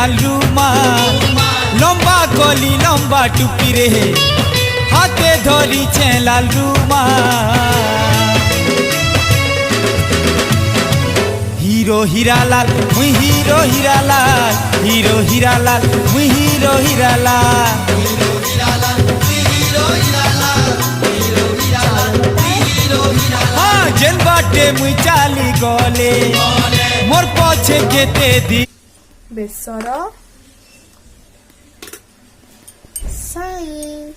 लाल रुमाल लंबा कली लंबा टुपी रे हाथे धरी लाल रुमाल हीरो हीरालाल मुई हीरो हीरालाल हीरो हीरालाल मुई हीरो हीरालाल हाँ जेल बाटे मुई चाली गले मोर पछे केते दी बेसर साई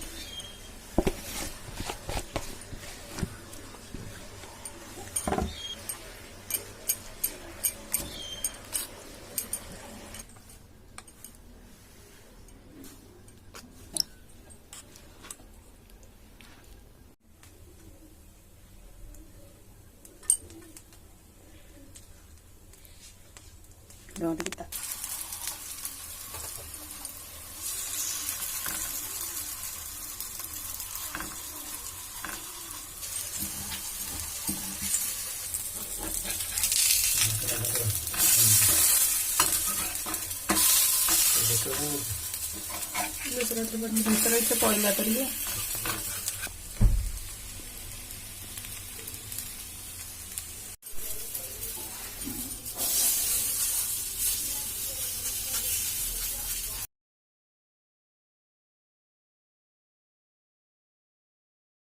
Don't get that. दूसरा तो पड़ला तरी है।